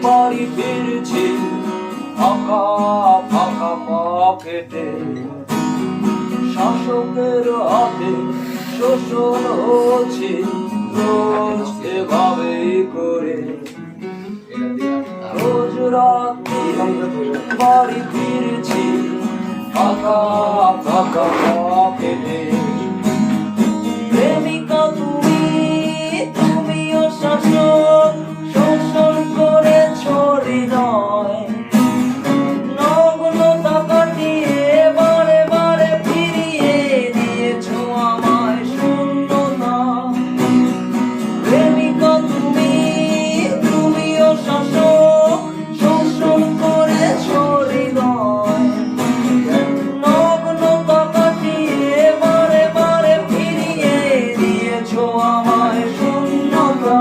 বাড়ি ফিরছি ফাঁকা ফাঁকা পকেটে, শাসকের হাতে শোষণ হচ্ছে রোজ এভাবেই করে। রোজ রাত্রি বাড়ি ফিরছি ফাঁকা ফাঁকা পকেটে। প্রেমিকা তুমি, তুমিও শাসক, শোষণ করে ছড়ি নয়। নগ্নতা কাটিয়ে বারে বারে ফিরিয়ে দিয়েছো আমায় শূন্যতা। প্রেমিকা তুমি, তুমিও শাসক, শোষণ করে ছড়ি নয়। নগ্নতা কাটিয়ে বারে বারে ফিরিয়ে দিয়েছো আমায় শূন্যতা।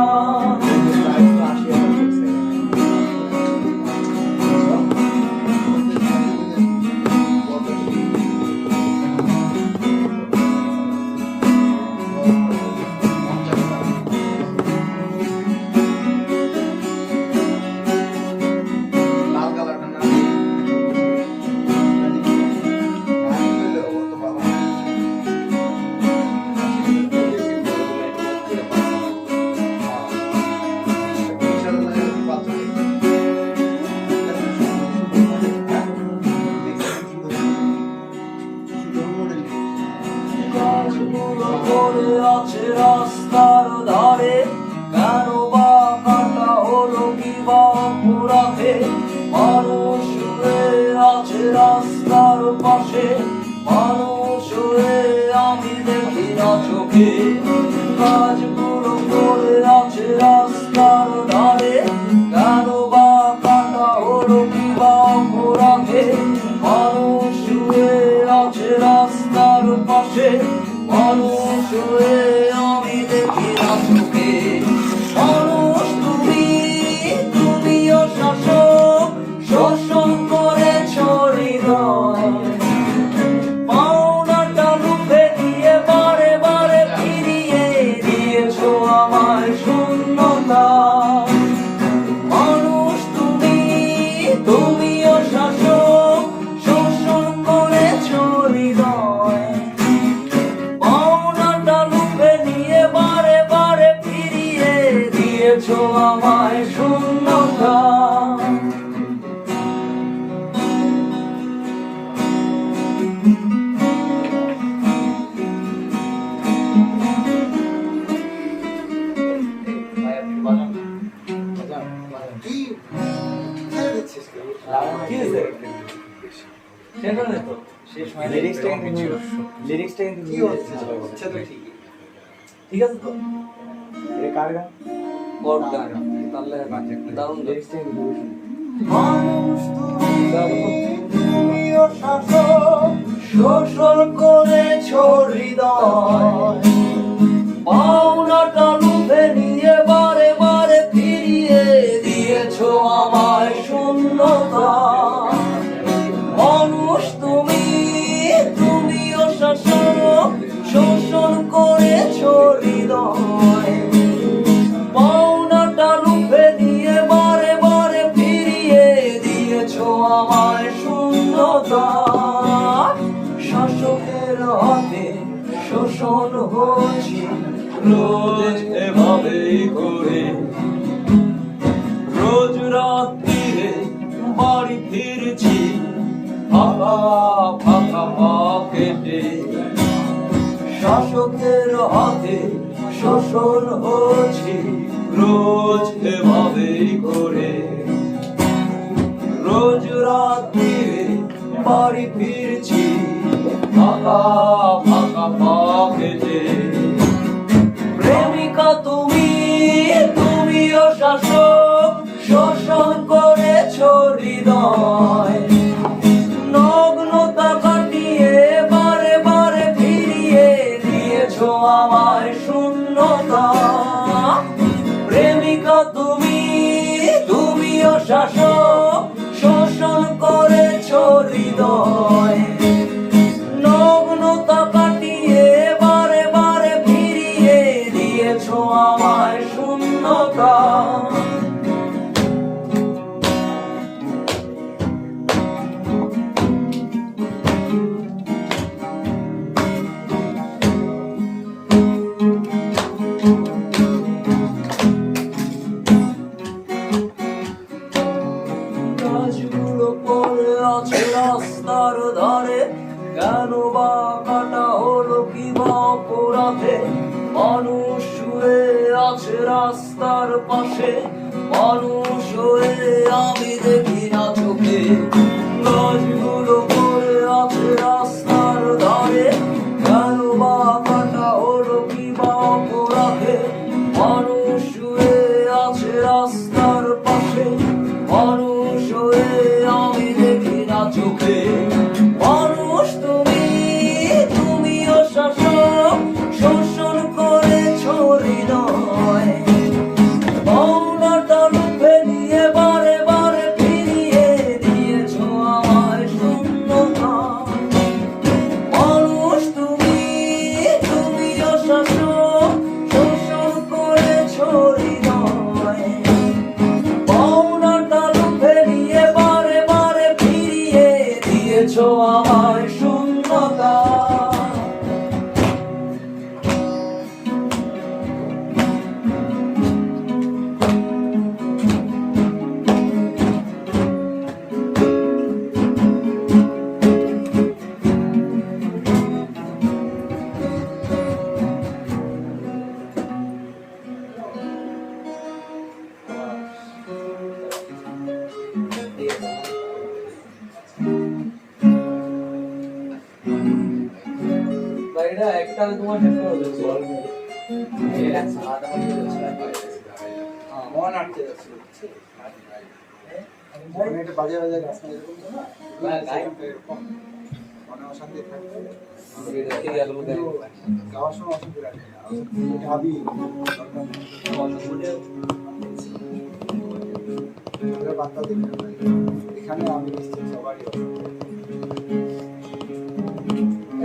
পড়ে আছে রাস্তার ধারে, কেন বা কাটা হলো কি বা পুরাতে। মানুষ শুয়ে আছে রাস্তার পাশে, মানুষ হয়ে আমি দেখি না চোখে। গাছগুলো পড়ে আছে রাস্তার ধারে, কেন বা কাটা হলো কি বা পুরাতে। মানুষ শুয়ে আছে রাস্তার পাশে, মানুষ হয়ে আমি দেখি না চোখে। মানুষ তুমি, তুমিও শাসক, শোষণ করে ছড়ি নয়। পাওনাটা লুফে দিয়ে বারে বারে ফিরিয়ে দিয়েছো আমায় শূন্যতা। মানুষ তুমি, তুমিও শাসক, শোষণ করে ছড়ি নয়। দিয়েছো আমায় শূন্যতা। ঠিক আছে তো? কার গান? মানুষ তুমিও শাসক, শোষণ করেছো হৃদয়। পাওনাটা লুফে নিয়ে বারে বারে ফিরিয়ে দিয়েছো আমায় শূন্যতা। মানুষ তুমি, তুমিও শাসক, শোষণ করেছো হৃদয়। পাওনাটা লুফে নিয়ে বারে বারে ফিরিয়ে দিয়েছো আমায় শূন্যতা। শাসকের হাতে শোষণ হচ্ছে রোজ এভাবেই করে। রোজ রাত্রিরে বাড়ি ফিরছি ফাঁকা ফাঁকা পকেটে। শাসকের হাতে শোষণ হচ্ছে রোজ এভাবেই করে। রোজ রাত্রিরে বাড়ি ফিরছি ফাঁকা ফাঁকা পকেটে। আমায় শূন্যতা। প্রেমিকা তুমি, তুমিও শাসক, শোষণ করেছ হৃদয়। নগ্নতা কাটিয়ে বারে বারে ফিরিয়ে দিয়েছ আমায় শূন্যতা। গাছগুলো পড়ে আছে রাস্তার ধারে, কেন বা কাটা হলো কি বা অপরাধে? মানুষ শুয়ে আছে রাস্তার পাশে, মানুষ হয়ে আমি দেখি না চোখে। গাছগুলো পড়ে আছে রাস্তার ধারে, কেন বা কাটা হলো কি বা অপরাধে? মানুষ শুয়ে আছে রাস্তার পাশে, মানুষ হয়ে আমি দেখি না চোখে। মানুষ তুমি, তুমিও শাসক, শোষণ করেছ হৃদয়। মৌনতা লুফে নিয়ে বারে বারে ফিরিয়ে দিয়েছ আমায় শূন্যতা। মানুষ তুমি, তুমিও শাসক, শোষণ করেছ হৃদয়। মৌনতা লুফে নিয়ে বারে বারে ফিরিয়ে দিয়েছ আমায় শূন্যতা। এটা একটা তোমার শেষ করে দেবো বল এই আছে আধা ঘন্টা যাচ্ছে হ্যাঁ মন আটকে যাচ্ছে মনে একটা বাজে বাজে গাছ না এরকম তো না গাই এরকম মনে অশান্তি থাকতে ঠিক আছে বলতে গাওয়ার সময় অশান্তি রাখে গাবি বার্তা দিবে এখানে আমি সবারই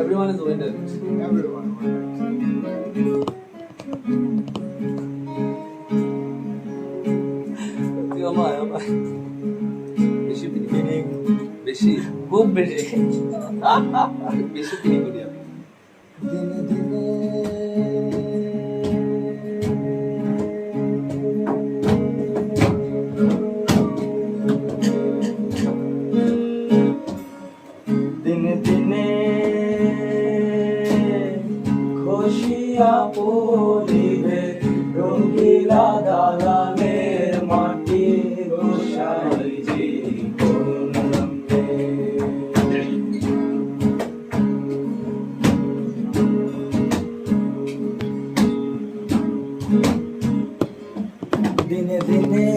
everyone is winner everyone আমার বেশি ফিলিং বেশি খুব বেশি বেশি ফিলিং করি আমি দিনে দিনে দিনে দিনে খুশিয়া পরিবে রঙ্গিলা দালানের মাটি গোসাই জি করুণামে। দিনে দিনে